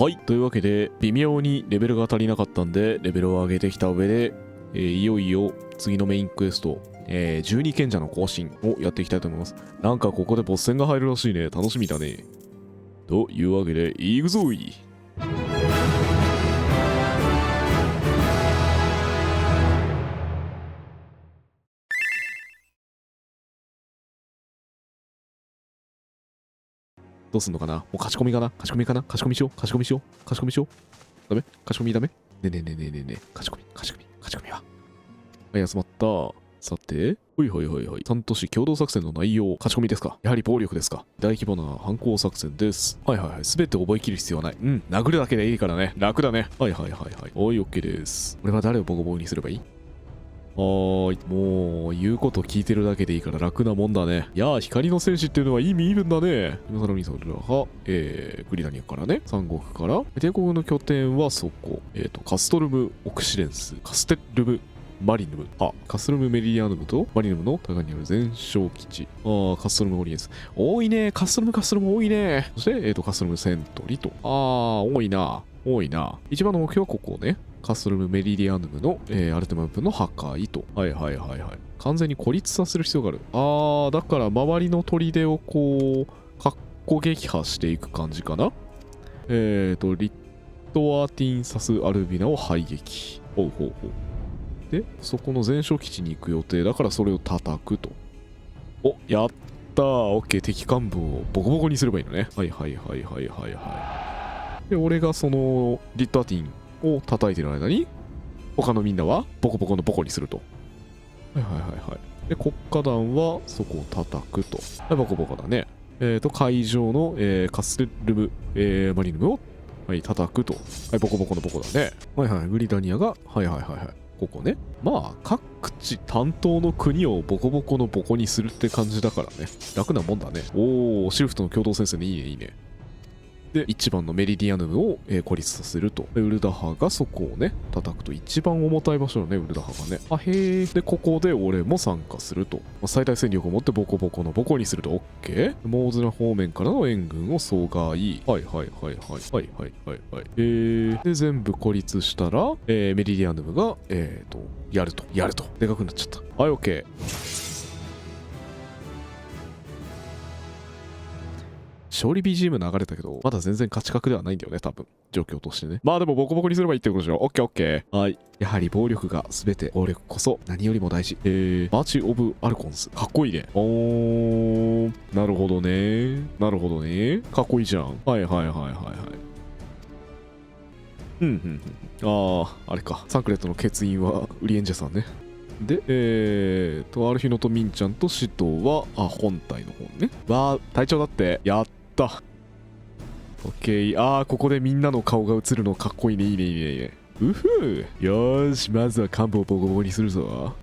はい。というわけで、微妙にレベルが足りなかったんで、レベルを上げてきた上で、いよいよ次のメインクエスト、12賢者の更新をやっていきたいと思います。なんかここでボス戦が入るらしいね。楽しみだね。というわけで、いくぞい。どうすんのかな。もう勝ち込みかな。勝ち込みかな。勝ち込みしよう。勝ち込みしよう。勝ち込みしよう。ダメ勝ち込みダメ。ねえねえねえねえねえねえ。勝ち込み、勝ち込み、勝ち込みは。はい、集まった。さて、ほいほいほいほい。3都市共同作戦の内容、勝ち込みですか。やはり暴力ですか。大規模な反抗作戦です。はいはいはい。すべて覚えきる必要はない。殴るだけでいいからね。楽だね。はいはいはいはい。おい、オッケーです。俺は誰をボコボコにすればいい？もう言うこと聞いてるだけでいいから楽なもんだね。いやー、光の戦士っていうのはいい身いるんだね。今更にそれらは、グリダニアからね、三国から、帝国の拠点はそこ、カストルム・オクシレンス、カステルム・マリヌム、カストルム・メリディアヌムとマリヌムの互いにある全焼基地、カストルム・オリエンス。多いね、カストルム多いね。そして、カストルム・セントリと。多いな。多いな。一番の目標はここね。カストルム・メリディアヌムの、アルテマンプの破壊と。はいはいはいはい。完全に孤立させる必要がある。だから周りの砦をこう、かっこ撃破していく感じかな。リットアティンサス・アルビナを敗撃。ほうほうほう。で、そこの全焼基地に行く予定だからそれを叩くと。お、やったー。オッケー。敵幹部をボコボコにすればいいのね。はいはいはいはいはいはい。で、俺がそのリットアティンを叩いてる間に他のみんなはボコボコのボコにすると。はいはいはいはい。で、国家団はそこを叩くと。はい、ボコボコだね。会場の、カステルム、マリヌムを、はい、叩くと。はい、ボコボコのボコだね。はいはい。グリダニアが、はいはいはいはい。ここね。まあ、各地担当の国をボコボコのボコにするって感じだからね。楽なもんだね。シルフとの共同戦線でいいね、いいね。で、1番のメリディアヌムを、孤立させると。で、ウルダハがそこをね、叩くと。一番重たい場所だね、ウルダハがね。へー。で、ここで俺も参加すると。最大戦力を持ってボコボコのボコにすると。オッケー。モーズナ方面からの援軍を阻害。はいはいはいはい。はいはいはいはい。で、全部孤立したら、メリディアヌムが、やると。やると。でかくなっちゃった。はい、オッケー。勝利 BGM 流れたけど、まだ全然勝ち確ではないんだよね、多分。状況としてね。まあでもボコボコにすればいいってことでしょ。オッケーオッケー。はい。やはり暴力が全て、暴力こそ何よりも大事。マーチ・オブ・アルコンス。かっこいいね。なるほどね。なるほどね。かっこいいじゃん。はいはいはいはいはい。あれか。サンクレットの欠員はウリエンジェさんね。で、アルフィノとミンちゃんとシトは、本体の方ね。隊長だって。やった。オッケー。ここでみんなの顔が映るのかっこいいね。いいねいいねいいね。うふう。よーし、まずは幹部をボコボコにするぞ。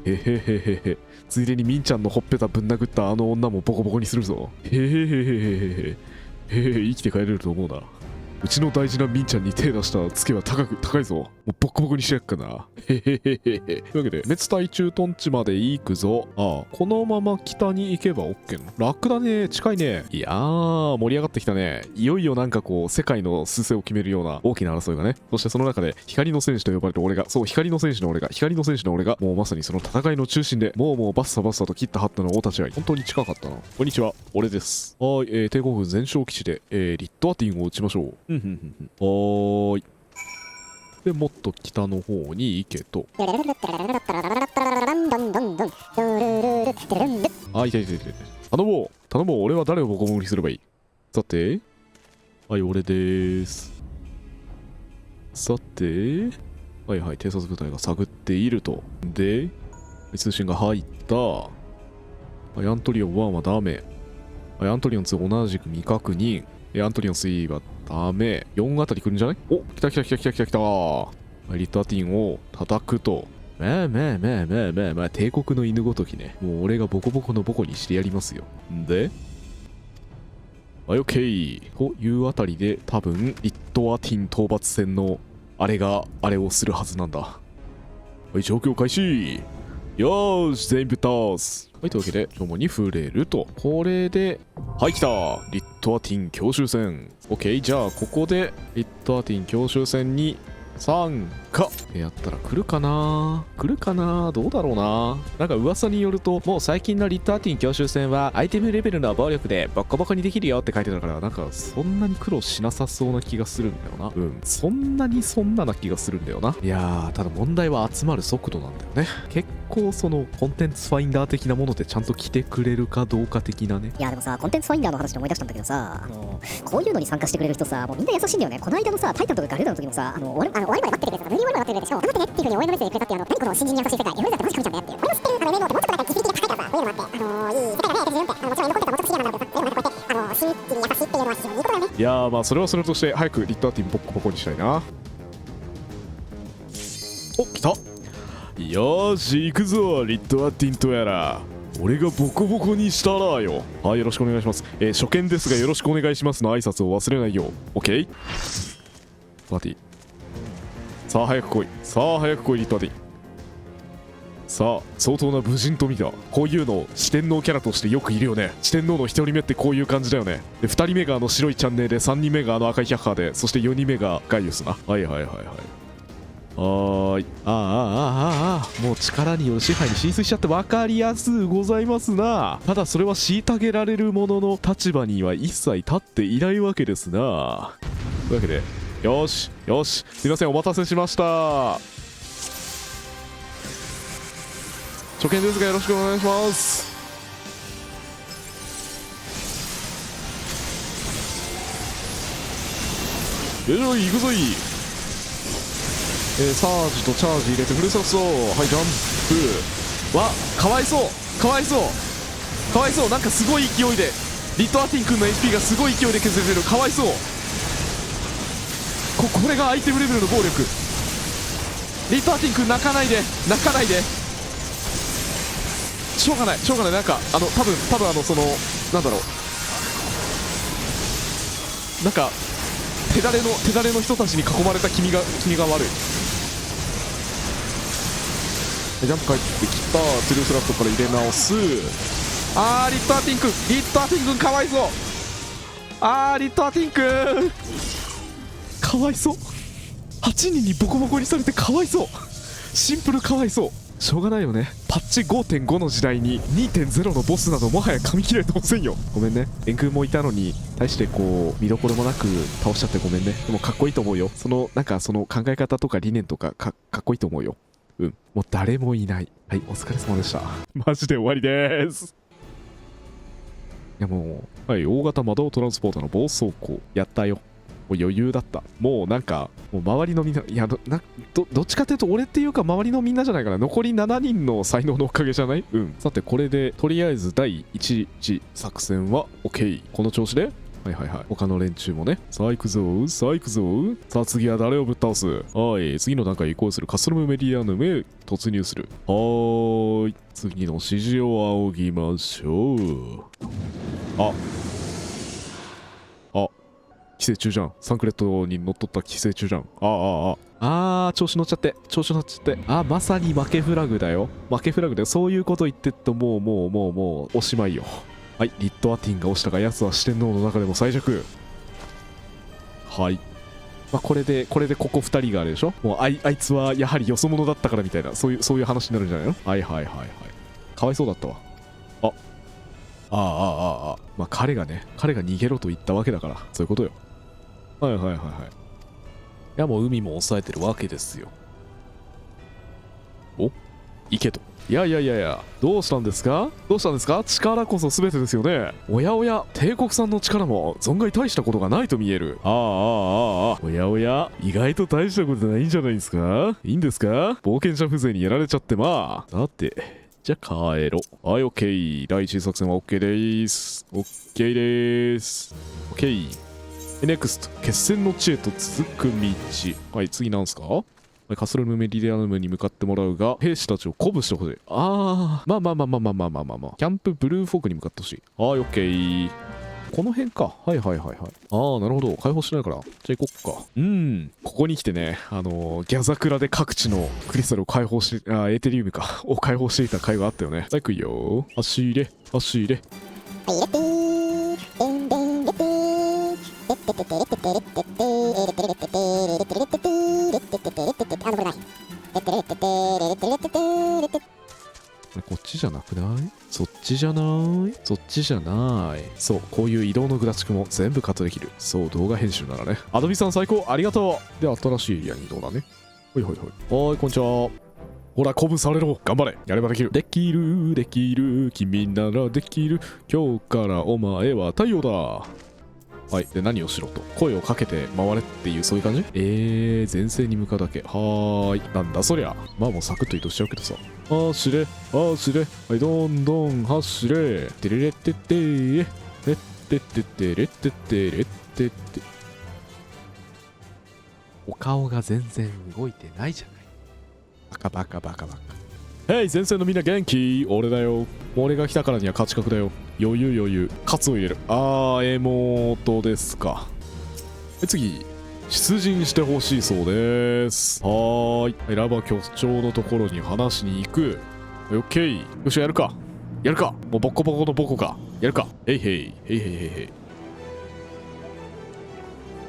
へへへへへ。ついでにミンちゃんのほっぺたぶん殴ったあの女もボコボコにするぞ。へへへへへへ。生きて帰れると思うな。うちの大事なミンちゃんに手出したツケは高いぞ。もうボコボコにしてやっかな。へへへへへ。というわけで、滅隊駐屯地まで行くぞ。このまま北に行けば OK の。楽だね。近いね。いやー、盛り上がってきたね。いよいよなんかこう、世界の趨勢を決めるような大きな争いがね。そしてその中で、光の戦士と呼ばれる俺が、そう、光の戦士の俺が、もうまさにその戦いの中心で、もうバッサバッサと切ったはったの大立ち合い。本当に近かったな。こんにちは。俺です。帝国軍全焼基地で、リットアティンを撃ちましょう。で、もっと北の方に行けと。いた。頼もう。俺は誰をボコボコにすればいい？さて。はい、俺でーす。さて。はいはい、偵察部隊が探っていると。で、通信が入った。アントリオン1はダメ。アントリオン2同じく未確認。アントリオン3はダメ。4あたり来るんじゃない？お、来た。リットアティンを叩くと。まあ、帝国の犬ごときね。もう俺がボコボコのボコにしてやりますよ。で、はい、オッケー。というあたりで、多分、リットアティン討伐戦の、あれをするはずなんだ。はい、状況開始。よーし、全部倒す。はい、というわけで、今日もに触れると。これで、はい、来たリットアティン教習戦。OK、じゃあ、ここで、リットアティン教習戦に参加。やったら来るかな、来るかな、どうだろうな。なんか噂によると、もう最近のリットアティン教習戦は、アイテムレベルの暴力でボッコボコにできるよって書いてたから、なんか、そんなに苦労しなさそうな気がするんだよな。うん。そんなな気がするんだよな。いやー、ただ問題は集まる速度なんだよね。結構そのコンテンツファインダー的なものでちゃんと来てくれるかどうか的なね。いやでもさ、コンテンツファインダーの話で思い出したんだけどさ、こういうのに参加してくれる人さ、もうみんな優しいんだよね。この間のさ、タイタンとかガルーダの時もさ、終わるまで待っててくれた、無理終わるまで待っててくれた、しかも頑張ってねっていう風に応援のメッセージくれたっていう、何この新人に優しい世界、FF だってマジ神ちゃんだよっていう。俺も知ってる、MMO ってもうちょっとなんか実績が高いからさ、そういうのもあって、いい世界がね、やってるよって、もちろんエンドコンテンツはもうちょっとシビアなんだけどさ、でもなんかこうやって、新規に優しいっていうのは非常にいいことだよね。いやー、まあそれはそれとして早くリットアティンボッコボコにしたいな。お、来た。よーし、行くぞリットアティンとやら。俺がボコボコにしたらよ。はい、よろしくお願いします。初見ですがよろしくお願いしますの挨拶を忘れないよう。 OK。 パーティー、さあ早く来い、さあ早く来いリットアティン。さあ相当な武人と見た。こういうの四天王キャラとしてよくいるよね。四天王の1人目ってこういう感じだよね。で2人目が白いチャンネルで、3人目が赤い百科で、そして4人目がガイウスな。はいはいはいはい。はーい。もう力による支配に浸水しちゃって分かりやすございますな。ただそれは虐げられる者の立場には一切立っていないわけですな。というわけで、よしよし、すいませんお待たせしました。初見ですがよろしくお願いします。よいしょ、行くぞい。サージとチャージ入れてフルサスト。はい、ジャンプ。わ、かわいそうかわいそうかわいそう。なんかすごい勢いでリットアティン君の HP がすごい勢いで削れてる。かわいそう。これがアイテムレベルの暴力。リットアティン君泣かないで、泣かないで。しょうがないしょうがない。なんか多分そのなんだろう、なんか手だれの人たちに囲まれた君が悪い。ジャンプ返ってきた。トゥルースラフトから入れ直す。リットアティン君かわいそう。リットアティン君かわいそう。8人にボコボコにされてかわいそう。シンプルかわいそう。しょうがないよね。パッチ 5.5 の時代に 2.0 のボスなどもはや噛み切れてませんよ。ごめんね。円空もいたのに対してこう見どころもなく倒しちゃってごめんね。でもかっこいいと思うよ。なんかその考え方とか理念とかかっこいいと思うよ。うん。もう誰もいない。はい、お疲れ様でした。マジで終わりです。いやもう、はい、大型魔導トランスポーターの暴走行やったよ。もう余裕だった。もうなんか、もう周りのみんな、いや、どっちかというと俺っていうか周りのみんなじゃないかな。残り7人の才能のおかげじゃない？うん。さて、これで、とりあえず第1次作戦は OK。この調子で、はいはいはい。他の連中もね。さあ行くぞ。さあ行くぞ。さあ次は誰をぶっ倒す？はい。次の段階移行するカスタムメディアヌムへ突入する。はーい。次の指示を仰ぎましょう。寄生虫じゃん。サンクレットに乗っ取った寄生虫じゃん。調子乗っちゃって。まさに負けフラグだよ。そういうこと言ってっともうおしまいよ。はい、リットアティンが落ちたが、奴は四天王の中でも最弱。はい。まあ、これでここ2人があれでしょ。もうあいつはやはりよそ者だったからみたいな、そういう話になるんじゃないの？はい。かわいそうだったわ。まあ彼が逃げろと言ったわけだから、そういうことよ。はい。いやもう海も抑えてるわけですよ。お、行けと。いや、どうしたんですか？力こそ全てですよね。おや、帝国さんの力も存外大したことがないと見える。おや、意外と大したことないんじゃないですか？いいんですか？冒険者風情にやられちゃってまあ。さて、じゃあ帰ろう。はい、OK。第一次作戦は OK でーす。OK でーす。OK。NEXT、決戦の地へと続く道。はい、次なんすか？カスルムメリディアヌムに向かってもらうが、兵士たちを鼓舞してほしい。まあ。キャンプブルーフォークに向かってほしい。はい、オッケー。この辺か。はいはいはいはい。ああ、なるほど。解放しないから。じゃあ行こっか。ここに来てね、ギャザクラで各地のクリスタルを解放し、エーテリウムか。を解放していた回があったよね。さあ行くよ。走れ、走れ。はい、レッテーでんでんレッテーレッテテテレッテテレッテテレッテテレッテテレッテテレッテテレッテテレッテテレッテテあ、これない。レッテレッテテレッテレッテテレッテこっちじゃなくない？そっちじゃない？そっちじゃない。そう、こういう移動のグラチクも全部カットできる。そう、動画編集ならね。アドビさん最高ありがとう。で、新しいエリアに移動だね。ほいほいほい。はーい、こんにちは。ほら、鼓舞されろ。頑張れ。やればできる。できる、できる。君ならできる。今日からお前は太陽だ。はい。で、何をしろと。声をかけて回れっていう、そういう感じ？前線に向かうだけ。はーい。なんだそりゃ。まあもうサクッと移動しちゃうけどさ。走れ、走れ。はい、どんどん走れ。てれれってってー。れってってってれってってれってって。お顔が全然動いてないじゃない。バカバカバカバカ。へい、前線のみんな元気？俺だよ。俺が来たからには勝ち確だよ。余裕余裕。カツを入れる。エモートですか。次、出陣してほしいそうです。はーい。ラバ局長のところに話しに行く。オッケー。よし、やるか。やるか。もうボッコボコのボコか。やるか。へいへい。へいへいへいへい。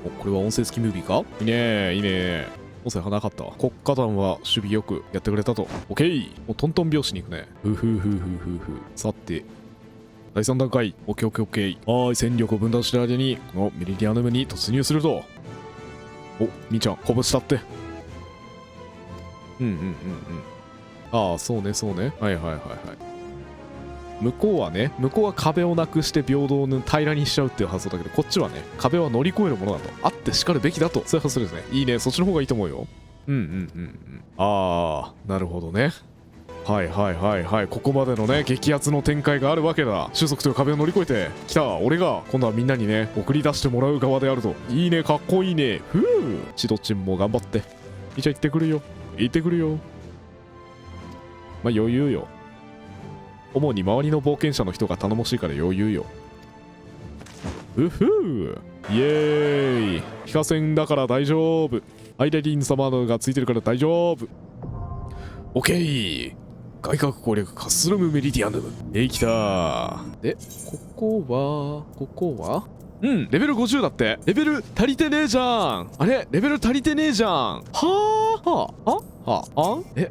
お、これは音声付きムービーか？いいねいいね。音声はなかったわ。国家団は守備よくやってくれたと。オッケー。もうトントン拍子に行くね。ふふふふふふ。さて。第3段階。オッケーオッケーオッケー。はーい。戦力を分断してる間に、このメリディアヌムに突入すると。お、兄ちゃん、拳立って。ああ、そうね、そうね。はいはいはいはい。向こうはね、向こうは壁をなくして平等に平らにしちゃうっていう発想だけど、こっちはね、壁は乗り越えるものだと。あって叱るべきだと。そういう発想ですね。いいね、そっちの方がいいと思うよ。ああ、なるほどね。はいはいはいはい。ここまでのね、激アツの展開があるわけだ。種族という壁を乗り越えてきた俺が、今度はみんなにね、送り出してもらう側であると。いいね、かっこいいね。ふう。チドチンも頑張って。いちゃ行ってくるよ。行ってくるよ。まあ余裕よ。主に周りの冒険者の人が頼もしいから余裕よ。うふう。イエーイ。非化線だから大丈夫。アイレリン様がついてるから大丈夫。オッケー。外角攻略カスルムメリディアヌム。来た。で、ここはレベル50だって。レベル足りてねえじゃん。あれレベル足りてねえじゃん。はあ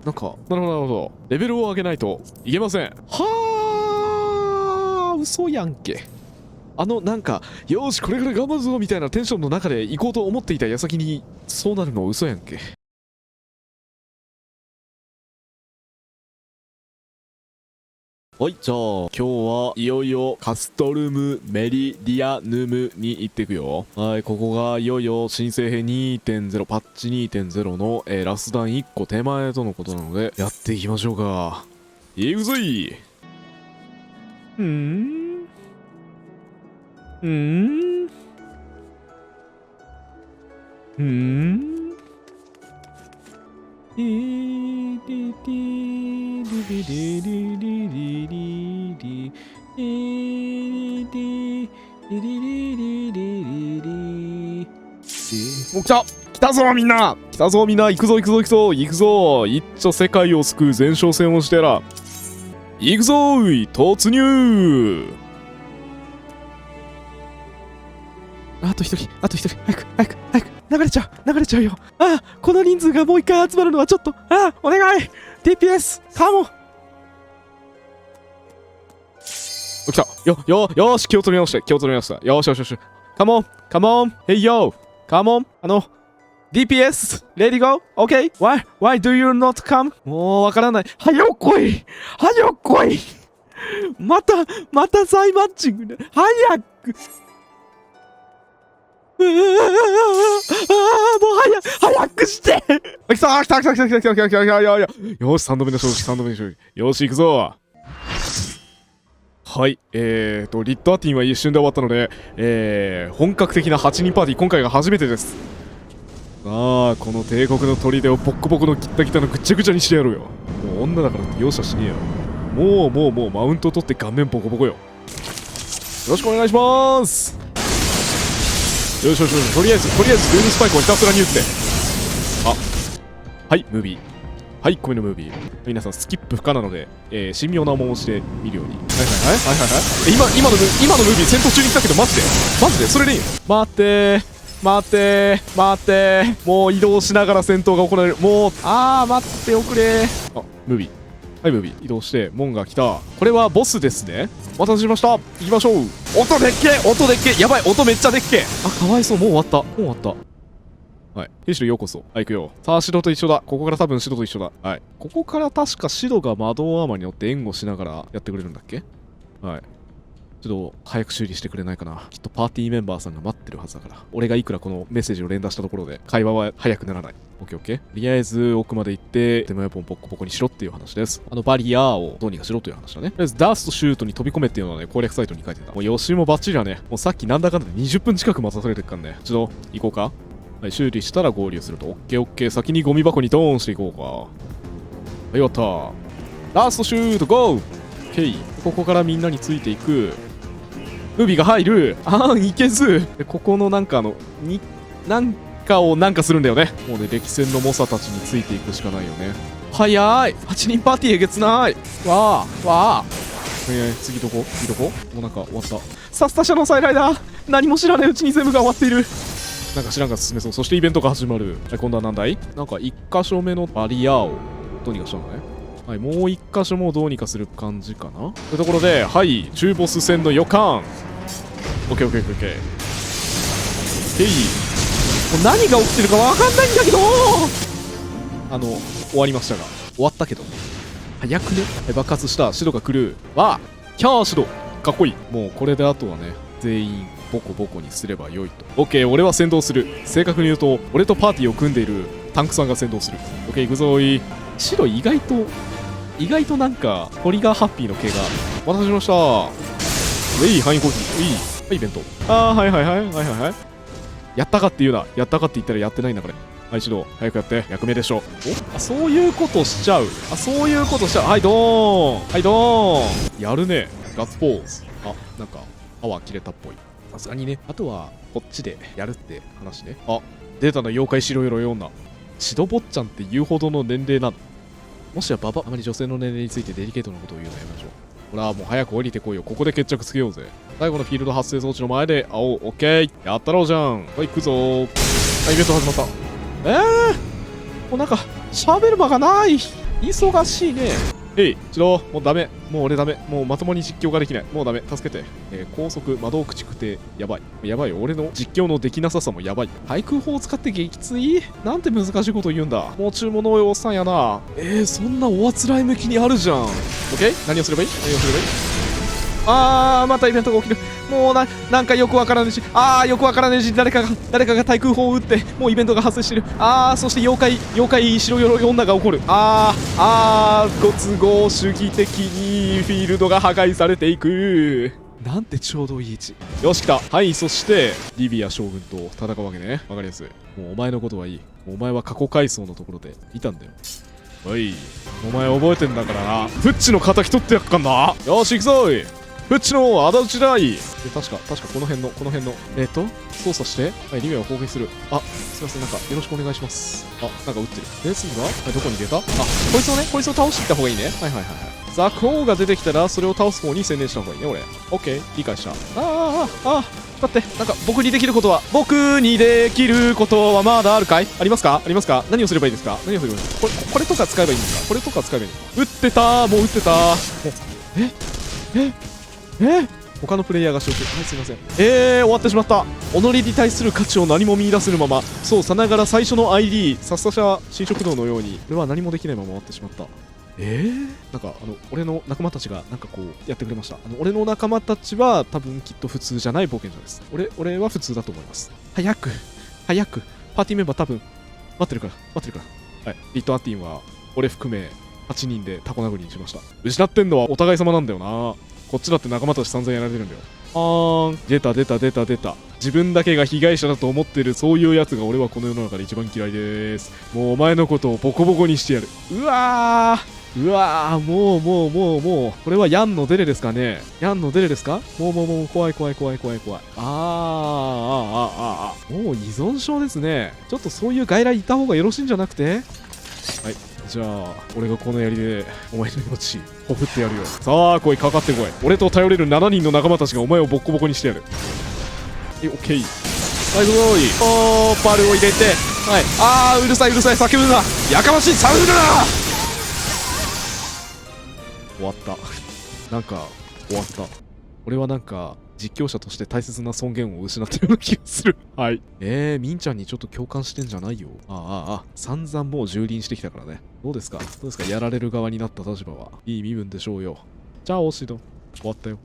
なんか、なるほどなるほど。レベルを上げないといけません。嘘やんけ。なんか、よーし、これから頑張るぞみたいなテンションの中で行こうと思っていた矢先に、そうなるの嘘やんけ。はい、じゃあ、今日はいよいよカストルムメリディアヌムに行っていくよ。はい、ここがいよいよ新生兵 2.0 パッチ 2.0 の、ラス弾1個手前とのことなので、やっていきましょうか。行くぞい。もう来たぞみんな行くぞ一丁世界を救う前哨戦をしてら行くぞーい突入。あと一人早く流れちゃうよ。この人数がもう一回集まるのはちょっとお願い TPS カモン。来たよし気を取り直したよしカモンヘイヨーカモンDPSレディゴー OK why do you not come もうわからない。早よ来いまた再マッチングで早くもう早くして来たよし3度目の勝利よし行くぞ。はい、リッドアティンは一瞬で終わったので、本格的な8人パーティー今回が初めてです。さあこの帝国の砦をボッコボコのギッタギタのぐっちゃぐちゃにしてやるよ。もう女だからって容赦しねえよ。もうマウント取って顔面ボコボコよ。ろしくお願いします。よしよしよし、とりあえずルールスパイクをひたすらに打って。はい、ムービー。はい、米のムービー。皆さんスキップ不可なので、神妙な面をして見るように。はい。今のムービー戦闘中に来たけど、マジでそれでいいの？待ってもう移動しながら戦闘が行われる。もう待っておくれ。ムービー。はい、ムービー移動して門が来た。これはボスですね。お待たせしました。行きましょう。音でっけ。やばい、音めっちゃでっけ。かわいそう。もう終わった。はい。兵士のようこそ。はい、行くよ。さあ、シドと一緒だ。ここから多分シドと一緒だ。はい。ここから確かシドが魔導アーマーに乗って援護しながらやってくれるんだっけ？はい。ちょっと早く修理してくれないかな。きっとパーティーメンバーさんが待ってるはずだから。俺がいくらこのメッセージを連打したところで会話は早くならない。オッケー。とりあえず奥まで行ってデモヤポンボッコボコにしろっていう話です。バリアーをどうにかしろという話だね。とりあえずダーストシュートに飛び込めっていうのはね、攻略サイトに書いてた。もう予習もバッチリだね。もうさっきなんだかんだで20分近く待たされてるからね。ちょっと行こうか。はい、修理したら合流すると。オッケー。先にゴミ箱にドーンしていこうか。はい、やったー。ラストシュートゴー。オッケー。ここからみんなについていく。ムービーが入る。いけず。ここのなんかなんかをなんかするんだよね。もうね、歴戦の猛者たちについていくしかないよね。早い。8人パーティーえげつない。わあ。次どこ？もうなんか終わった。サスタ社の再来だ。何も知らないうちに全部が終わっている。なんか知らんが進めそう。そしてイベントが始まる。今度は何だい？なんか1箇所目のバリアーをどうにかしたのね。はい、もう1箇所もどうにかする感じかな。というところで、はい、中ボス戦の予感。オッケー。もう何が起きてるかわかんないんだけど終わりましたが。終わったけど。早くね。爆発した。シドが来る。キャーシド。かっこいい。もうこれであとはね、全員ボコボコにすればよいと。オッケー、俺は先導する。正確に言うと、俺とパーティーを組んでいるタンクさんが先導する。オッケー、行くぞーい。シド意外となんか、トリガーハッピーの毛が。お待たせしました。範囲攻撃。はい、イベント。はい。やったかって言うな。やったかって言ったらやってないんだ、これ。はい、シド、早くやって。役目でしょ。そういうことしちゃう。はい、ドーン。やるね。ガッツポーズ。なんか、パワー切れたっぽい。さすがにね。あとは、こっちでやるって話ね。出たな、妖怪白鎧女。シド坊ちゃんって言うほどの年齢なの？もしやあまり女性の年齢についてデリケートなことを言うのやめましょう。ほら、もう早く降りてこいよ。ここで決着つけようぜ。最後のフィールド発生装置の前で、オッケー。やったろうじゃん。はい、行くぞー。イベント始まった。もうなんか、喋る場がない。忙しいね。もうダメ。もう俺ダメ。もうまともに実況ができない。もうダメ。助けて。高速、魔導駆逐艇。やばいよ。俺の実況のできなささもやばい。対空砲を使って撃墜？なんて難しいこと言うんだ。もう注文のおっさんやな。そんなおあつらい向きにあるじゃん。オッケー？何をすればいい？またイベントが起きる。もうなんかよくわからねえし、誰かが対空砲を撃って、もうイベントが発生してる。そして妖怪白鎧女が起こる。ご都合主義的にフィールドが破壊されていく。なんてちょうどいい位置。よし、来た。はい、そしてリビア将軍と戦うわけね。わかりやすい。もうお前のことはいい。お前は過去回想のところでいたんだよ。おい、お前覚えてんだからな。フッチの敵取ってやっかんな。よし、行くぞい。フッチの仇討ちだい。確かこの辺の操作して、はい、リビアを攻撃する。すいません、なんかよろしくお願いします。なんか撃ってる。次は、どこに出た？こいつを倒していった方がいいね。はい。ザコーが出てきたら、それを倒す方に専念した方がいいね、俺。オッケー、理解した。待って、なんか僕にできることはまだあるかい？ありますか？何をすればいいですか？これとか使えばいいんですか？撃ってた。他のプレイヤーが消去。はい、すいません。終わってしまった。己に対する価値を何も見出せるまま、さながら最初の ID、さっさしゃ新食堂のように、俺は何もできないまま終わってしまった。なんか俺の仲間たちがなんかこうやってくれました。俺の仲間たちは多分きっと普通じゃない冒険者です。俺は普通だと思います。早く。パーティーメンバー多分待ってるから。はい、リットアンティンは俺含め8人でタコ殴りにしました。失ってんのはお互い様なんだよな。こっちだって仲間たち散々やられてるんだよ。出た。自分だけが被害者だと思ってる、そういうやつが俺はこの世の中で一番嫌いです。もうお前のことをボコボコにしてやる。うわー、もう、これはヤンのデレですかね。ヤンのデレですか？もう、怖い。もう依存症ですね。ちょっとそういう外来いた方がよろしいんじゃなくて？はい。じゃあ、俺がこの槍で、お前の命、ほふってやるよ。さあ、来い、かかってこい。俺と頼れる7人の仲間たちがお前をボッコボコにしてやる。オッケー。はい、すごい。パルを入れて。はい。うるさい、叫ぶな。やかましい、騒ぐな。終わった。なんか、終わった。俺はなんか、実況者として大切な尊厳を失ったような気がする。はい。みんちゃんにちょっと共感してんじゃないよ。散々もう蹂躙してきたからね。どうですかやられる側になった立場は。いい身分でしょうよ。じゃあ、オシド。終わったよ。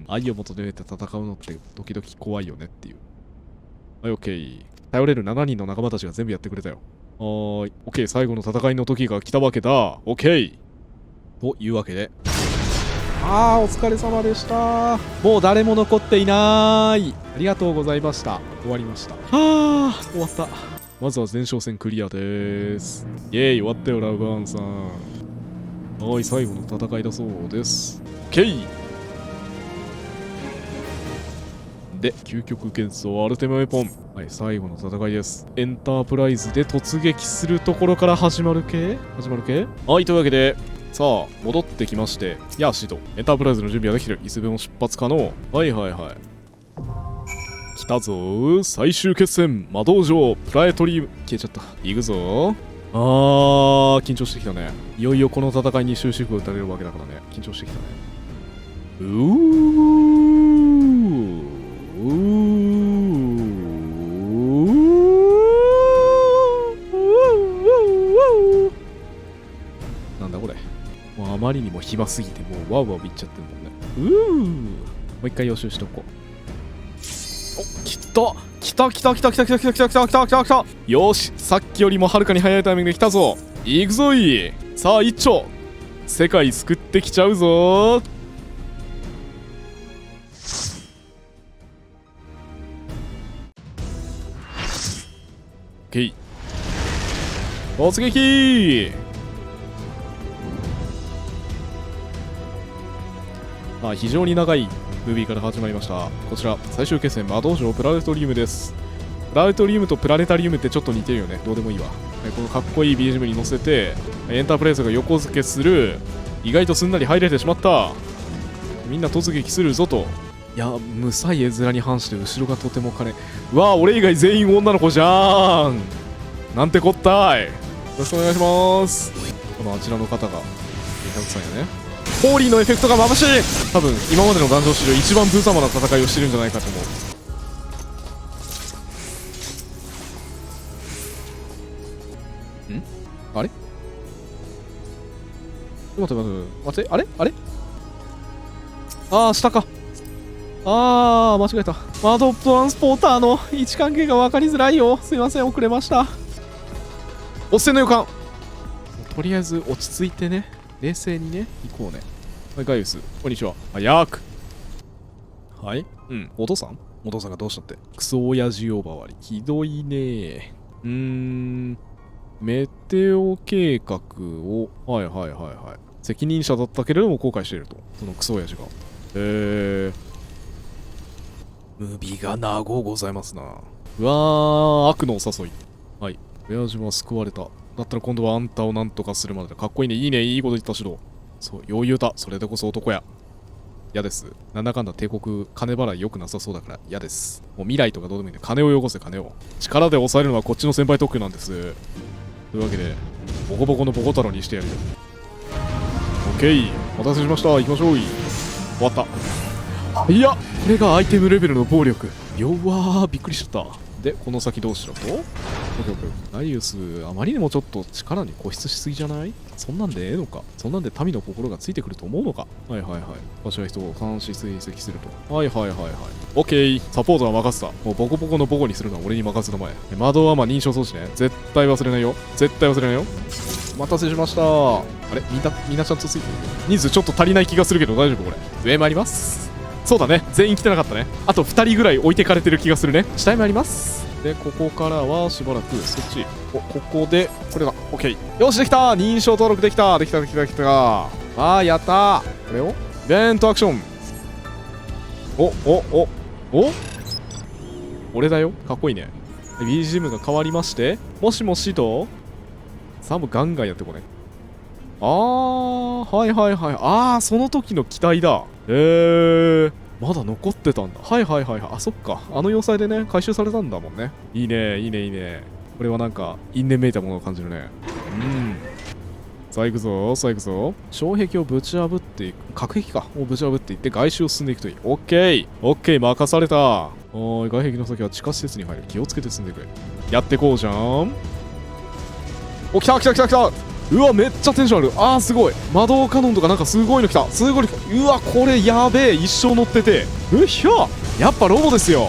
愛を求めて戦うのって時々怖いよねっていう。はい、オッケー。頼れる7人の仲間たちが全部やってくれたよ。オッケー。最後の戦いの時が来たわけだ。オッケー。というわけで。お疲れ様でした。もう誰も残っていない。ありがとうございました。終わりました。終わった。まずは前哨戦クリアです。イェーイ、終わったよ、ラウバーンさん。最後の戦いだそうです。オッケー。で、究極幻想アルテマウェポン。最後の戦いです。エンタープライズで突撃するところから始まる系というわけで、さあ、戻ってきまして。やあ、シート。エンタープライズの準備はできてる。いつでも出発可能。来たぞー。最終決戦。魔道場。プラネトリウム。消えちゃった。行くぞー。緊張してきたね。いよいよこの戦いに終止符を打たれるわけだからね。緊張してきたね。なんだこれ。もうあまりにも暇すぎてもうワウワウいっちゃってるもんね。もう一回予習しとこう。来た。よーし、さっきよりもはるかに早いタイミングで来たぞ。行くぞい。さあ一丁世界救ってきちゃうぞー。突撃。非常に長いムービーから始まりました。こちら最終決戦魔道場プラネトリウムです。プラネトリウムとプラネタリウムってちょっと似てるよね。どうでもいいわ。このかっこいい BGM に乗せてエンタープライズが横付けする。意外とすんなり入れてしまった。みんな突撃するぞと。いや、無さい絵面に反して後ろがとても金。うわー、俺以外全員女の子じゃーん。なんてこったい。よろしくお願いします。このあちらの方がメタクさんやね。ホーリーのエフェクトが眩しい。多分今までのダンジョン史上一番ブー様な戦いをしてるんじゃないかと思う。あれ待ってあれ下か。間違えた。マドトランスポーターの位置関係が分かりづらいよ。すいません、遅れました。おっせんの予感。とりあえず落ち着いてね、冷静にね、行こうね。ガイウス、こんにちは。早く。お父さんがどうしたって。クソ親父呼ばわり。ひどいね。メテオ計画を、責任者だったけれども後悔していると。そのクソ親父が。ムビが長ございますな。うわー、悪のお誘い。親父は救われた。だったら今度はあんたをなんとかするまでだ。かっこいいね。いいね。いいこと言ったしど。そう、余裕だ。それでこそ男や。嫌です。なんだかんだ帝国、金払い良くなさそうだから嫌です。もう未来とかどうでもいいんで、金をよこせ、金を。力で抑えるのはこっちの先輩特許なんです。というわけで、ボコボコのボコ太郎にしてやるよ。オッケー。お待たせしました。行きましょう。終わった。いや、これがアイテムレベルの暴力。弱ー、びっくりしちゃった。で、この先どうしろと。ダリウス、あまりにもちょっと力に固執しすぎじゃない？そんなんでええのか？そんなんで民の心がついてくると思うのか？私は人を監視追跡すると。オッケー。サポートは任せた。もうボコボコのボコにするのは俺に任せたまえ。窓は認証装置ね。絶対忘れないよ。お待たせしました。あれみんなちゃんとついてる？人数ちょっと足りない気がするけど大丈夫これ。上もあります。そうだね。全員来てなかったね。あと2人ぐらい置いてかれてる気がするね。下もあります。でここからはしばらくそっち。お、ここでこれだ。 OK。 よし、できた。認証登録できた。できたできたできた。あー、やったー。これをイベントアクション。お俺だよ。かっこいいね。で BGM が変わりまして、もしもしとさあもうガンガンやってこね。あー、はいはいはい。あー、その時の機体だ。まだ残ってたんだ。はいはいはいはい。あ、そっか。あの要塞でね、回収されたんだもんね。いいね、いいね、いいね。これはなんか、因縁めいたものを感じるね。さあ行くぞ、さあ行くぞ。障壁をぶち破っていく。隔壁か。をぶち破っていって、外周を進んでいくといい。オッケーオッケー、任された。おーい、外壁の先は地下施設に入る。気をつけて進んでいく。やってこうじゃん。お、来た来た来た来た。うわ、めっちゃテンションある。あー、すごい。魔導カノンとかなんかすごいの来た。すごいの来た。うわ、これやべえ。一生乗ってて。うひょ、やっぱロボですよ。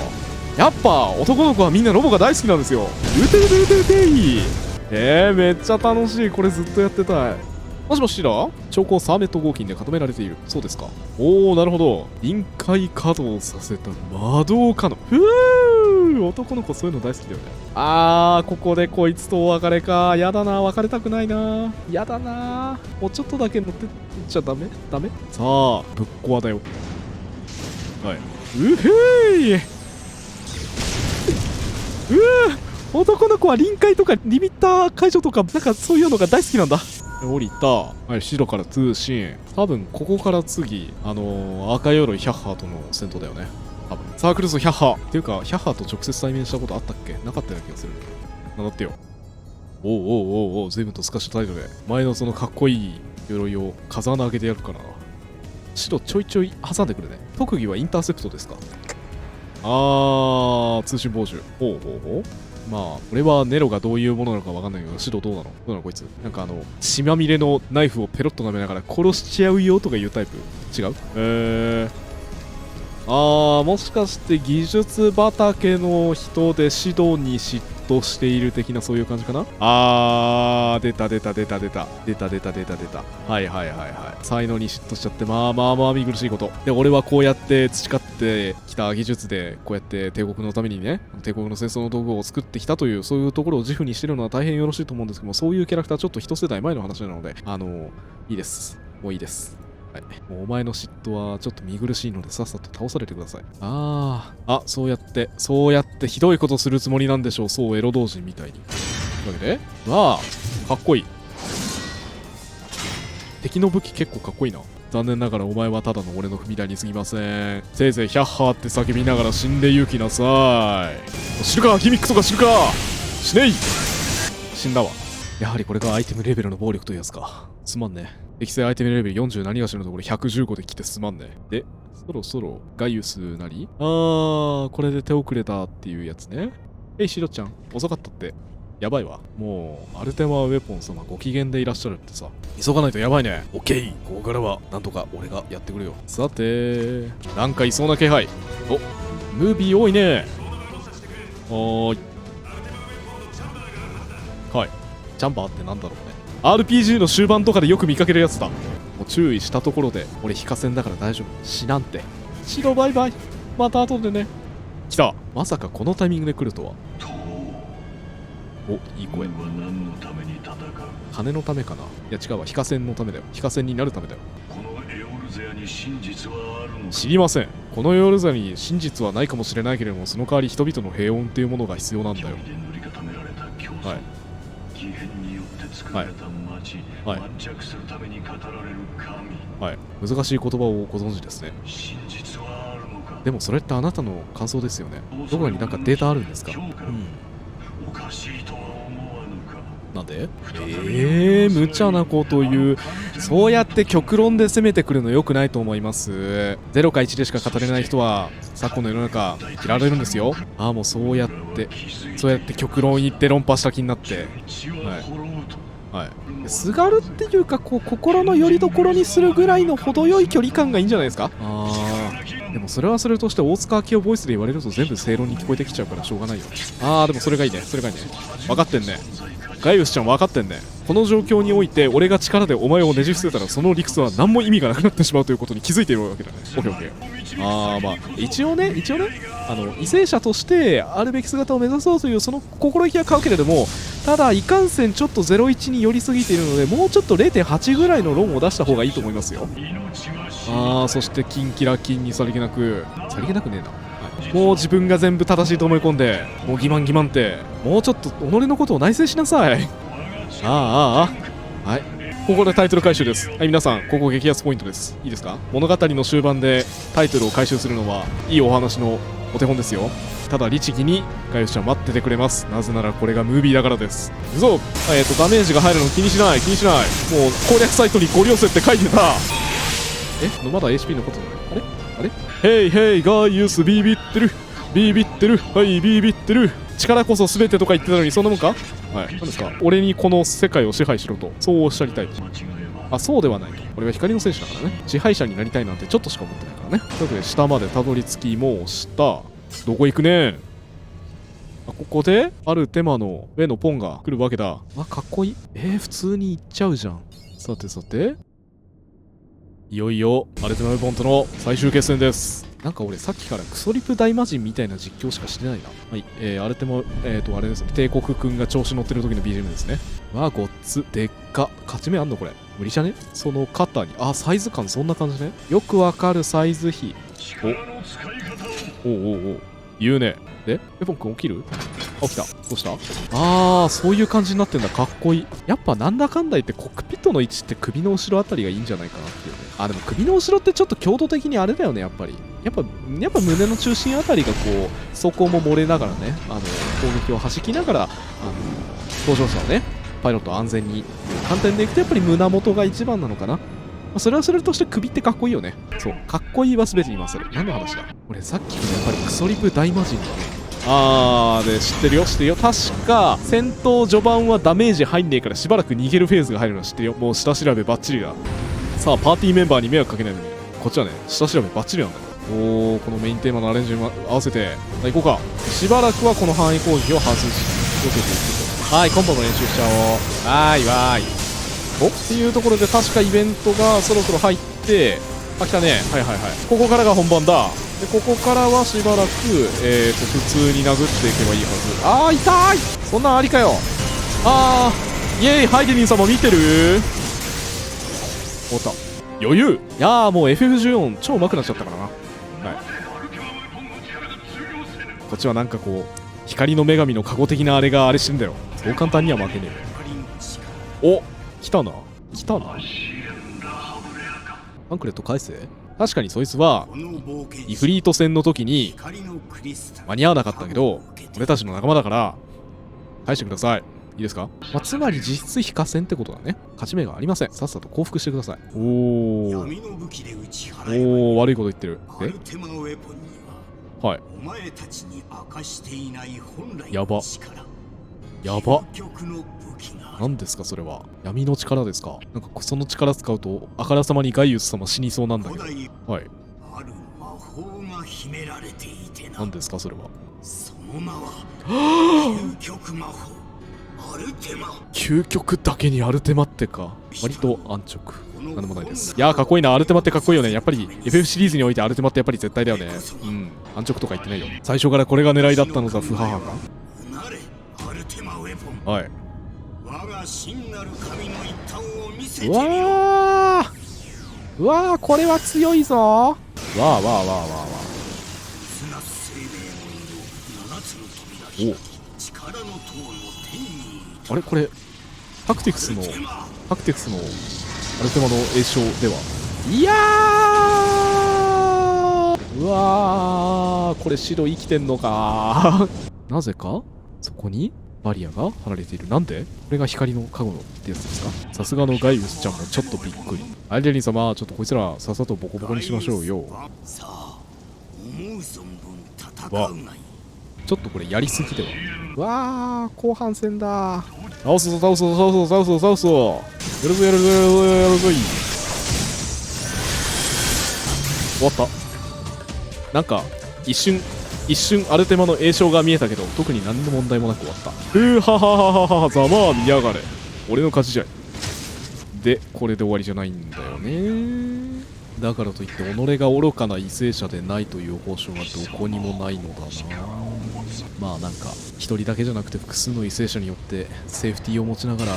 やっぱ男の子はみんなロボが大好きなんですよ。うてうてうてうてい。めっちゃ楽しい。これずっとやってたい。もしもしら、超高サーメット合金で固められている。そうですか。おー、なるほど。臨界稼働させた魔導カノン。ふー、男の子そういうの大好きだよね。あー、ここでこいつとお別れか。やだな、別れたくないな。やだな。もうちょっとだけ乗ってっちゃダメダメ。さあ、ぶっ壊だよ。はい。うふーい。男の子は臨界とかリミッター解除とかなんかそういうのが大好きなんだ。降りた。はい、白から通信。多分ここから次赤鎧ヒャッハーとの戦闘だよね。多分サークルスヒャッハーっていうか、ヒャッハーと直接対面したことあったっけ。なかったような気がする。名乗ってよ。おうおうおうおう、随分と透かした態度で前のそのかっこいい鎧を風穴開けてやるからな。白ちょいちょい挟んでくるね。特技はインターセプトですか。通信傍受。ほうほうほう。まあ、俺はネロがどういうものなのかわかんないけど、シドどうなの。どうなのこいつ。なんか血まみれのナイフをペロッと舐めながら殺しちゃうよとかいうタイプ。違う。もしかして技術畑の人でシドに嫉妬している的なそういう感じかな。出た。はいはいはいはい。才能に嫉妬しちゃって、まあ見苦しいこと。で、俺はこうやって培ってきた技術で、こうやって帝国のためにね、帝国の戦争の道具を作ってきたという、そういうところを自負にしてるのは大変よろしいと思うんですけども、そういうキャラクターちょっと一世代前の話なので、いいです。もういいです。はい、もうお前の嫉妬はちょっと見苦しいのでさっさと倒されてください。そうやってひどいことするつもりなんでしょう。そう、エロ同人みたいに。というわけで、かっこいい。敵の武器結構かっこいいな。残念ながらお前はただの俺の踏み台に過ぎません。せいぜいヒャッハーって叫びながら死んでゆきなさい。知るかギミックとか知るか。死ねい。死んだわ。やはりこれがアイテムレベルの暴力というやつか。すまんね。適正アイテムレベル40何がしらのところ115で来てすまんね。で、そろそろガイウスなりこれで手遅れたっていうやつね。シロちゃん、遅かったって。やばいわ。もう、アルテマウェポン様ご機嫌でいらっしゃるってさ。急がないとやばいね。オッケー。ここからは、なんとか俺がやってくるよ。さて、なんかいそうな気配。お、ムービー多いね。はい。ジャンバーってなんだろうね。RPG の終盤とかでよく見かけるやつだ。もう注意したところで、俺非化戦だから大丈夫。死なんて。白バイバイ。また後でね。来た。まさかこのタイミングで来るとは。お、いい声。金のためかな。いや違うわ。非化戦のためだよ。非化戦になるためだよ。このエオルゼアに真実はあるのか。知りません。このエオルゼアに真実はないかもしれないけれども、その代わり人々の平穏っていうものが必要なんだよ。はい。奇変によって作られた町、はい、満着するために語られる神。はい。難しい言葉をご存知ですね。真実はあるのか。でもそれってあなたの感想ですよね。どこになんかデータあるんですか。おかしいとは思わぬか。なんで無茶なこと言う。そうやって極論で攻めてくるの良くないと思います。0か1でしか語れない人は昨今の世の中嫌われるんですよ。もうそうやって極論言って論破した気になって、はい、すがるっていうか、こう心の拠り所にするぐらいの程よい距離感がいいんじゃないですか。でもそれはそれとして大塚明夫ボイスで言われると全部正論に聞こえてきちゃうからしょうがないよ。でもそれがいいね。それがいいね。分かってんね。ガイウスちゃん分かってんね。この状況において俺が力でお前をねじ伏せたらその理屈は何も意味がなくなってしまうということに気づいているわけだね。オッケーオッケー。まあ一応ね為政者としてあるべき姿を目指そうというその心意気は買うけれども、ただいかんせんちょっと01に寄りすぎているので、もうちょっと 0.8 ぐらいの論を出した方がいいと思いますよ。そしてキンキラキンにさりげなくねえな、もう自分が全部正しいと思い込んで、もう欺瞞ってもうちょっと己のことを内省しなさい。はい、ここでタイトル回収です。はい、皆さんここ激アツポイントです。いいですか。物語の終盤でタイトルを回収するのはいいお話のお手本ですよ。ただ律儀にガイウスちゃん待っててくれます。なぜならこれがムービーだからです。いくぞ。ダメージが入るの気にしない。もう攻略サイトにゴリ押せって書いてた。まだ HP のことない。あれヘイヘイガイウスビビってるはいビビってる。力こそ全てとか言ってたのにそんなもんか。はい、何ですか。俺にこの世界を支配しろと、そうおっしゃりたい。そうではないと。俺は光の戦士だからね。支配者になりたいなんてちょっとしか思ってないからね。というわけで下までたどり着きもうした。どこ行くね。ここであるテマの上のポンが来るわけだ。かっこいい。普通に行っちゃうじゃん。さていよいよアルティマムポンとの最終決戦です。なんか俺さっきからクソリプ大魔人みたいな実況しかしてないな。はい、アルテマあれですね、帝国くんが調子乗ってる時の BGM ですね。ごっつでっか。勝ち目あんのこれ。無理じゃね。その肩にサイズ感そんな感じね。よくわかるサイズ比。お言うね。でペポンくん起きる。起きた。どうした。そういう感じになってんだ。かっこいい。やっぱなんだかんだ言ってコックピットの位置って首の後ろあたりがいいんじゃないかなっていうね。でも首の後ろってちょっと強度的にあれだよね。やっぱ胸の中心あたりがこう走行も漏れながらね、攻撃を弾きながら搭乗者をね、パイロットを安全に観点でいくとやっぱり胸元が一番なのかな。それはそれとして首ってかっこいいよね。そう、かっこいいは全てに勝る。何の話だ。俺さっきのやっぱりクソリプ大魔人だね。で知ってるよ。確か戦闘序盤はダメージ入んねえからしばらく逃げるフェーズが入るの知ってるよ。もう下調べバッチリだ。さあパーティーメンバーに迷惑かけないのにこっちはね下調べバッチリなんだよ。このメインテーマのアレンジに合わせて行こうか。しばらくはこの範囲攻撃を外し避けていくと。はい、コンボの練習しちゃおう。わーいっていうところで確かイベントがそろそろ入って来たね。はいここからが本番だ。でここからはしばらく普通に殴っていけばいいはず。痛い。そんなんありかよ。イエーイ。ハイデリン様見てる。おった余裕。もう FF14 超上手くなっちゃったからな。こっちはなんかこう光の女神の過去的なあれがあれしてんだよ。そう簡単には負けねえ。来たなアンクレット返せ。確かにそいつはイフリート戦の時に間に合わなかったけど俺たちの仲間だから返してください。いいですか。つまり実質非可戦ってことだね。勝ち目がありません。さっさと降伏してください。悪いこと言ってる。はい。やば。何ですかそれは。闇の力ですか。なんかその力使うとあからさまにガイウス様死にそうなんだけど。はい。何ですかそれは。その名は究極魔法アルテマ。究極だけにアルテマってか。割と安直。なんでもないです。かっこいいな。アルテマってかっこいいよね。やっぱり FF シリーズにおいてアルテマってやっぱり絶対だよね。安直とか言ってないよ。最初からこれが狙いだったのさ。不母か。はい。うわーこれは強いぞ。あれこれタクティクスのアルテマの栄称では。これ白生きてんのかなぜかそこにバリアが張られている。なんで。これが光の加護のってやつですか。さすがのガイウスちゃんもちょっとびっくり。アイデリン様ちょっとこいつらさっさとボコボコにしましょうよ。ちょっとこれやりすぎでは。後半戦だ。倒すぞ。やるぞ。終わった。なんか一瞬一瞬アルテマの栄唱が見えたけど特に何の問題もなく終わった。はははははざまあ見やがれ。俺の勝ちじゃい。でこれで終わりじゃないんだよね。だからといって己が愚かな為政者でないという保証はどこにもないのだな。まあなんか一人だけじゃなくて複数の為政者によってセーフティーを持ちながらち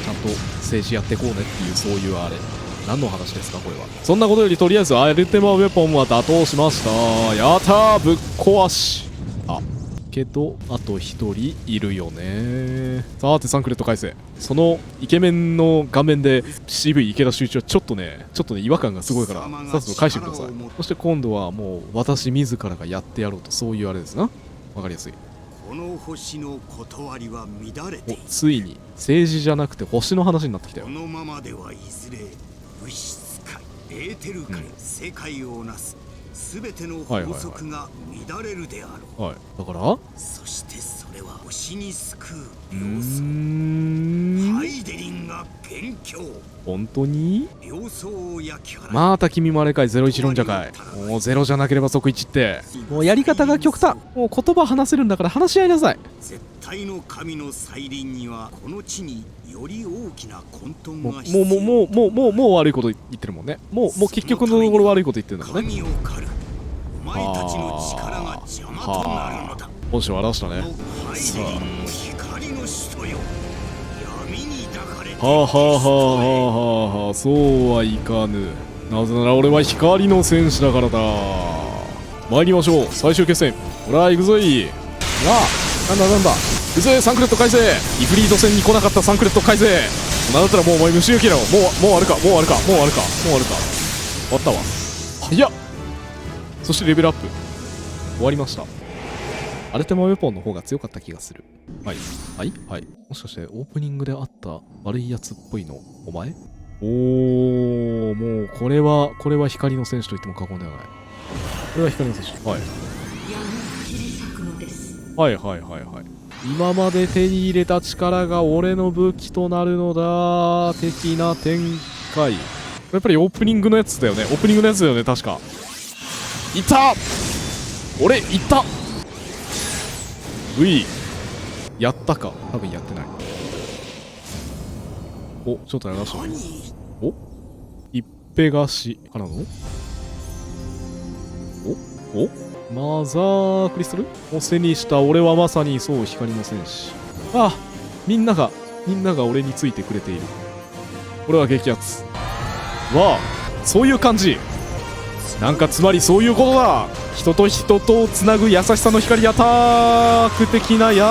ゃんと政治やっていこうねっていう、そういうあれ何の話ですかこれは。そんなことよりとりあえずアルテマウェポンは打倒しました。やったー、ぶっ壊し。あけどあと一人いるよね。さてサンクレット返せ。そのイケメンの顔面で渋い池田秀一はちょっとね違和感がすごいからさっさと返してください。そして今度はもう私自らがやってやろうと、そういうあれですな。わかりやすい。この星の断りは乱れている。ついに政治じゃなくて星の話になってきたよ。このままではいずれ物質界、エーテル界、世界をなす全ての法則が乱れるであろう。はい、だからそしてそれは星に救ううー病巣んハイデリンが元凶。本当に病巣を焼き払い、また君もあれかい、ゼロ一論者かい。もうゼロじゃなければ即一って、もうやり方が極端。もう言葉話せるんだから話し合いなさい。絶対の神の再臨にはこの地により大きな混沌もうが必要。もう悪いこと言ってるもんね。もう結局のところ悪いこと言ってるんだもんね。神を狩るお前たちの力が邪魔となるのだ。本性を表したね。ハイデリンの光の使徒よ、闇に抱かれてはあはあはあはあはあ、そうはいかぬ。なぜなら俺は光の戦士だからだ。参りましょう、最終決戦。ほら行くぞい。なんだ行くぜ、サンクレット返せ。イフリート戦に来なかったサンクレット返せ。なんだったらもうお前虫よけろ。もうあるか終わったわ。早っ。そしてレベルアップ終わりました。アルテマウェポンの方が強かった気がする。はいもしかしてオープニングであった悪いやつっぽいのお前？もうこれは光の戦士と言っても過言ではない。これは光の戦士。はい今まで手に入れた力が俺の武器となるのだ的な展開。やっぱりオープニングのやつだよね。確かいた。俺いったうい。やったか多分やってない。お、ちょっと流した。お、一ぺがしからのおマザークリスタルを背にした俺はまさにそう光の戦士。みんなが俺についてくれている。俺は激アツ。そういう感じ。なんかつまりそういうことだ。人と人とをつなぐ優しさの光アタック的なや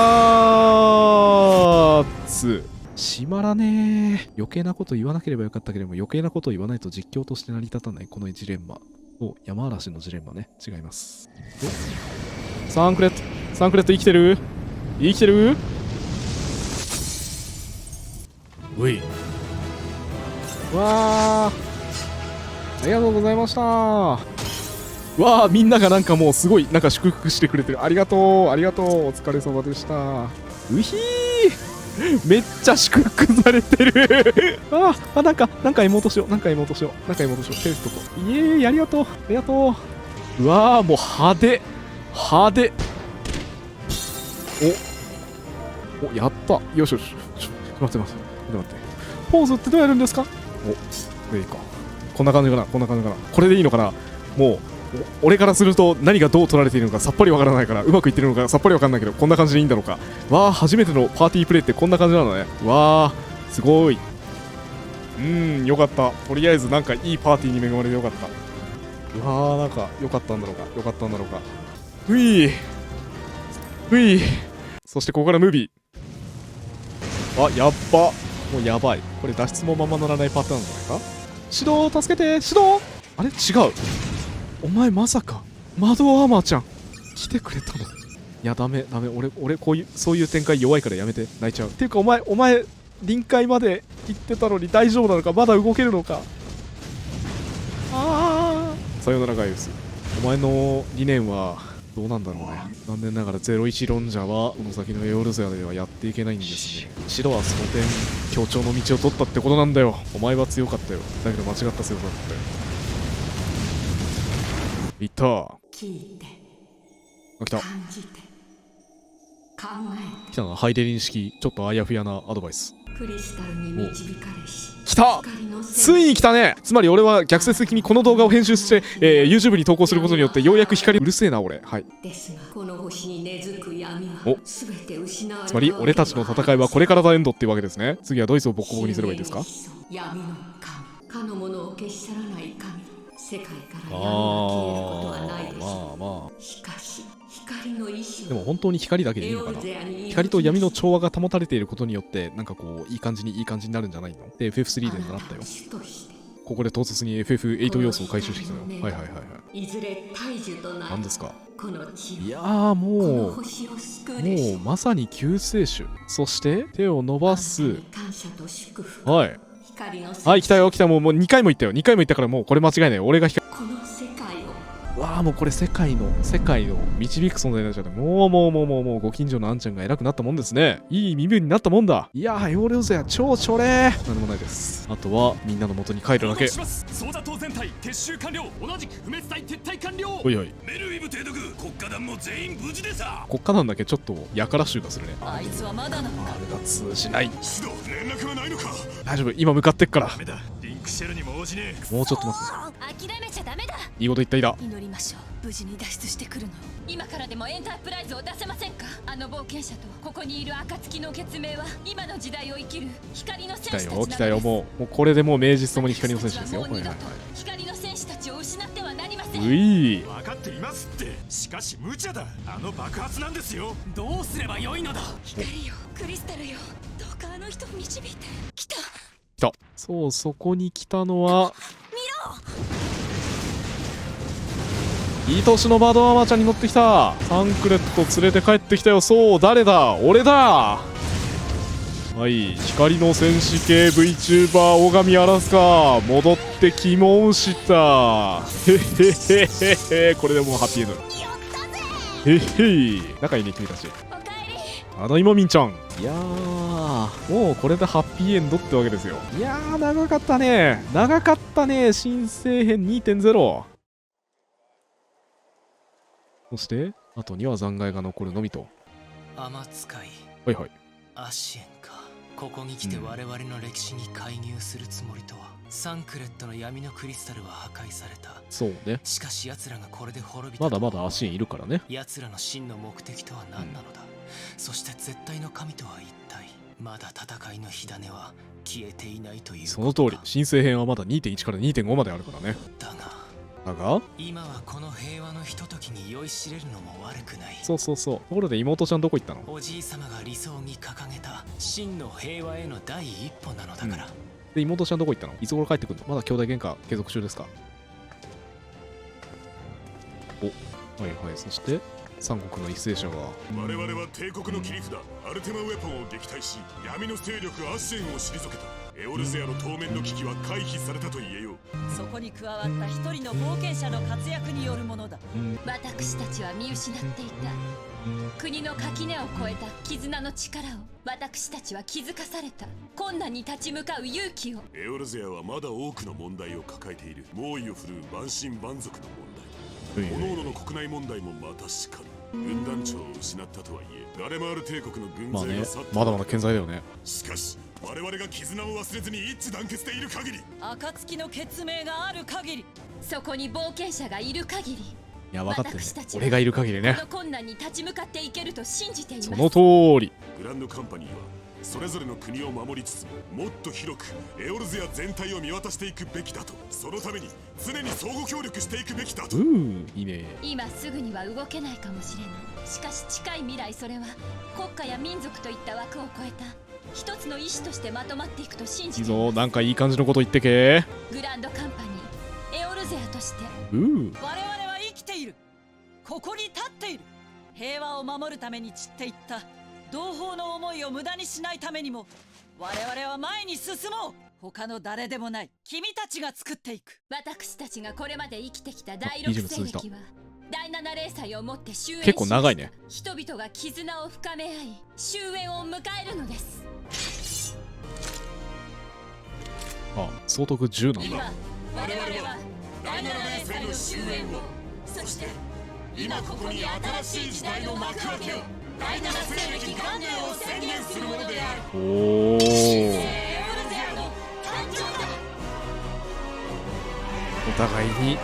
つ。しまらねえ。余計なこと言わなければよかったけれども、余計なことを言わないと実況として成り立たないこのジレンマ。山嵐のジレンマね。違います。サンクレット生きてるうい。ありがとうございました。みんながなんかもうすごいなんか祝福してくれてる。ありがとうお疲れ様でした。めっちゃ祝福されてるなんかエモートしよう。テレストとイエーイ。ありがとう。もう派手おやった。よし待ってポーズってどうやるんですか。これいいか。こんな感じかな。これでいいのかな。もう俺からすると何がどう取られているのかさっぱりわからないから、うまくいってるのかさっぱりわかんないけど、こんな感じでいいんだろうか。初めてのパーティープレイってこんな感じなのね。すごい。よかった。とりあえずなんかいいパーティーに恵まれてよかった。なんかよかったんだろうか。うい。そしてここからムービー。やっば。もうやばい。これ脱出もまま乗らないパターンじゃないか。指導助けて。あれ違う。お前まさか窓アーマーちゃん来てくれたの。いやダメ俺そういう展開弱いからやめて。泣いちゃう。っていうかお前臨界まで行ってたのに大丈夫なのか。まだ動けるのか。さよならガイウス。お前の理念はどうなんだろうね。残念ながら01論者はこの先のエオルゼアではやっていけないんですね。白はその点協調の道を取ったってことなんだよ。お前は強かったよ。だけど間違った強さだったよ。いった。聞いて。あ、来た。感じて考え来たな、ハイデリン式、ちょっとあやふやなアドバイス。てクリスタルに導かれし来た、光の線ついに来たね。つまり俺は逆説的にこの動画を編集して、YouTube に投稿することによってようやく光、うるせえな俺。はい。ですがこの星に根付く闇おは全て失われたつまり俺たちの戦いはこれからだエンドっていうわけですね。次はドイツをボッコボコにすればいいですか。闇の神かのものを消し去らない神世界からあ闇が消えることはないでしまょあまうしかし光の意志あ。でも本当に光だけでいいのかな。光と闇の調和が保たれていることによってなんかこういい感じになるんじゃないので FF3 で習ったよ。ここで唐突に FF8 要素を回収してきたよ。はいはいはいはいいずれ大樹となる何ですか。この地いやーこのもう星を救うでしょうまさに救世主。そして手を伸ばす。感謝と祝福はい光のはい、来たよ来た。もう2回も言ったよ。2回も言ったからもうこれ間違いない。俺が光。この世界をわあもうこれ世界の導く存在になっちゃって、もうご近所のあんちゃんが偉くなったもんですね。いい身分になったもんだ。いやーヨーレオゼや超チョレー。なんでもないです。あとはみんなの元に帰るだけ。ソーダ島全体撤収完了。同じく不滅隊撤退完了。おいおい、メルウィブ提督、国家団も全員無事でさ。国家団だけちょっとやから臭がするね。あいつはまだなのかあれが通じない。シド、連絡はないのか。大丈夫、今向かってっから。ダメだ、リンクシェルにも応じねえ。もうちょっと待つ。諦めちゃダメだ。いいこと言ったいだ。祈りましょう。無事に脱出してくるの。今からでもエンタープライズを出せませんか。あの冒険者とここにいる暁の決命は今の時代を生きる光の戦士たちなのです。来たよもうこれでもう明治ともに光の戦士ですよ。はいはいはい。光の戦士たちを失ってはなりません。うい分かっていますって。しかし無茶だ。あの爆発なんですよ。どうすればよいのだ。光よ、クリスタルよ、どうかあの人を導いて。来た。来た。そう、そこに来たのはいい年のバードアーマーちゃんに乗ってきた。サンクレット連れて帰ってきたよ。そう、誰だ、俺だ。はい、光の戦士系 VTuber 小上アラスカ戻ってきましたへへへへ。これでもうハッピーエンド。へへ、仲いいね君たち。おかえり。ただいまみんちゃん。いやーもうこれでハッピーエンドってわけですよ。いやー長かったね、長かったね。新生編 2.0。 そして後には残骸が残るのみと。天使いはいはい。アシエンか。ここに来て我々の歴史に介入するつもりとは。サンクレットの闇のクリスタルは破壊された。そうね、しかし奴らがこれで滅びた。まだまだアシエンいるからね。奴らの真の目的とは何なのだ。そして絶対の神とは一体。まだ戦いの火種は消えていないということか。その通り、新生編はまだ 2.1 から 2.5 まであるからね。だが今はこの平和のひとときに酔いしれるのも悪くない。そうそうそう。ところで妹ちゃんどこ行ったの。おじい様が理想に掲げた真の平和への第一歩なのだから、で妹ちゃんどこ行ったの。いつ頃帰ってくるの。まだ兄弟喧嘩継続中ですか。お、はいはい。そして三国の一斉者が我々は帝国の切り札アルテマウェポンを撃退し、闇の勢力アッシェンを退けた。エオルゼアの当面の危機は回避されたと言えよう。そこに加わった一人の冒険者の活躍によるものだ。私たちは見失っていた国の垣根を越えた絆の力を私たちは気づかされた。困難に立ち向かう勇気を。エオルゼアはまだ多くの問題を抱えている。猛威を振るう万神万族の問題、各々の国内問題もまたしかり。軍団長を失ったとはいえガレマール帝国の軍まあね勢が去った、まだまだ健在だよね。しかし我々が絆を忘れずに一致団結でいる限り、暁の決命がある限り、そこに冒険者がいる限り、いや分かってるね私たちは俺がいる限りね。この困難に立ち向かっていけると信じています。その通り。グランドカンパニーはそれぞれの国を守りつつも、もっと広くエオルゼア全体を見渡していくべきだと。そのために常に相互協力していくべきだと。いいね。今すぐには動けないかもしれない。しかし近い未来、それは国家や民族といった枠を超えた一つの意志としてまとまっていくと信じています。いいぞ、なんかいい感じのこと言ってけ。グランドカンパニーエオルゼアとして我々は生きている。ここに立っている。平和を守るために散っていった同胞の思いを無駄にしないためにも、我々は前に進もう。他の誰でもない君たちが作っていく。私たちがこれまで生きてきた第六世紀は第七零祭をもって終焉しました。結構長いね。人々が絆を深め合い終焉を迎えるのです。あ、総督10なん今だ。我々は第七零祭の終焉を、そして今ここに新しい時代の幕開けを、第七勢力元年を宣言するものである。おお。エオルゼアの誕生だ。お互いに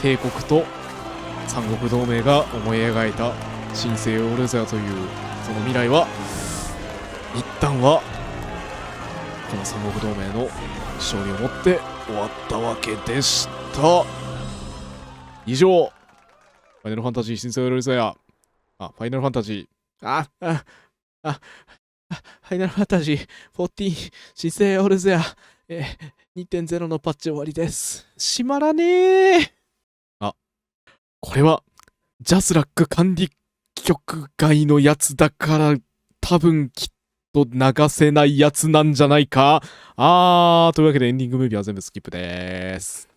帝国と三国同盟が思い描いた新生オルゼアというその未来は一旦はこの三国同盟の勝利をもって終わったわけでした。以上、ファイナルファンタジー新生オルゼア、ファイナルファンタジー、ファイナルファンタジー14新生オルゼア、2.0 のパッチ終わりです。閉まらねー。これはジャスラック管理局外のやつだから多分きっと流せないやつなんじゃないか。というわけでエンディングムービーは全部スキップです。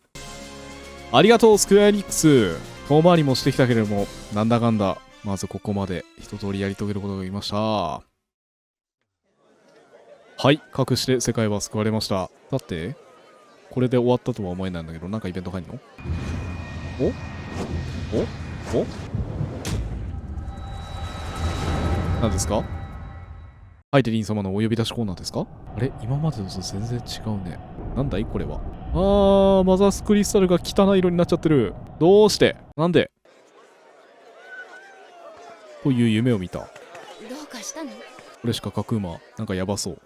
ありがとうスクエアエニックス。遠回りもしてきたけれどもなんだかんだまずここまで一通りやり遂げることができました。はい、かくして世界は救われました。だってこれで終わったとは思えないんだけど、なんかイベント入んの？お何ですか？ハイデリン様のお呼び出しコーナーですか？あれ今までのと全然違うね。なんだいこれは。マザースクリスタルが汚い色になっちゃってる。どうして？なんで？という夢を見た。どうかしたの？これしか架空馬なんかやばそう。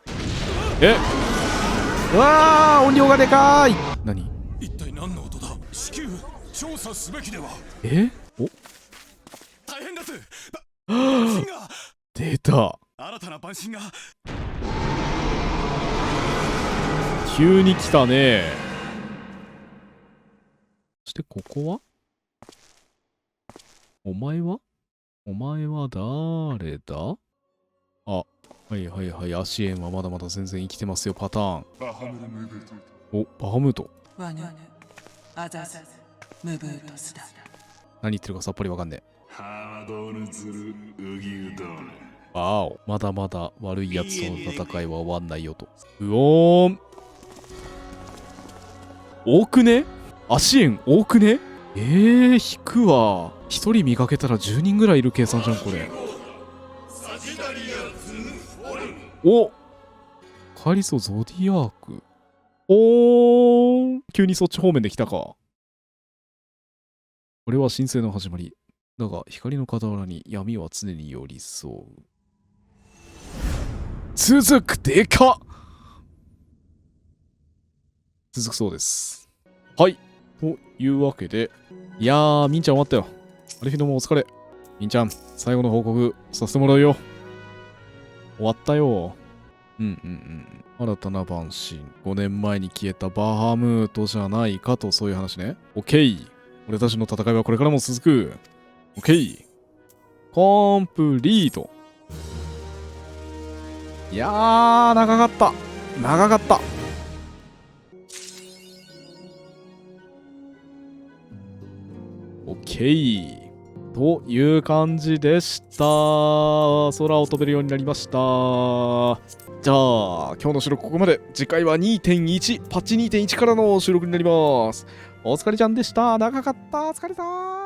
うわー音量がでかい。何？一体何の音だ？至急調査すべきでは。お大変です。万神が出た。新たな万神が急に来たね。そしてここはお前は誰だ？はいはいはい。アシエンはまだまだ全然生きてますよパターン。バハムート。何言ってるかさっぱりわかんねえ。まだまだ悪いやつとの戦いは終わんないよと。おーん多くね？アシエン多くね？引くわ。一人見かけたら10人ぐらいいる計算じゃんこれ。カリソゾディアーク。急にそっち方面で来たか。これは神聖の始まり。だが光の傍らに闇は常に寄り添う。続くでかっ。続くそうです。はい。というわけで、いやー、みんちゃん終わったよ。アルフィノもお疲れ。みんちゃん、最後の報告させてもらうよ。終わったよ。新たな晩神。5年前に消えたバハムートじゃないかと、そういう話ね。オッケー。俺たちの戦いはこれからも続く。オッケー。コンプリート。いやー、長かった。オッケー。という感じでした。空を飛べるようになりました。じゃあ、今日の収録ここまで。次回は 2.1、パッチ 2.1 からの収録になります。お疲れちゃんでした。長かった。疲れた。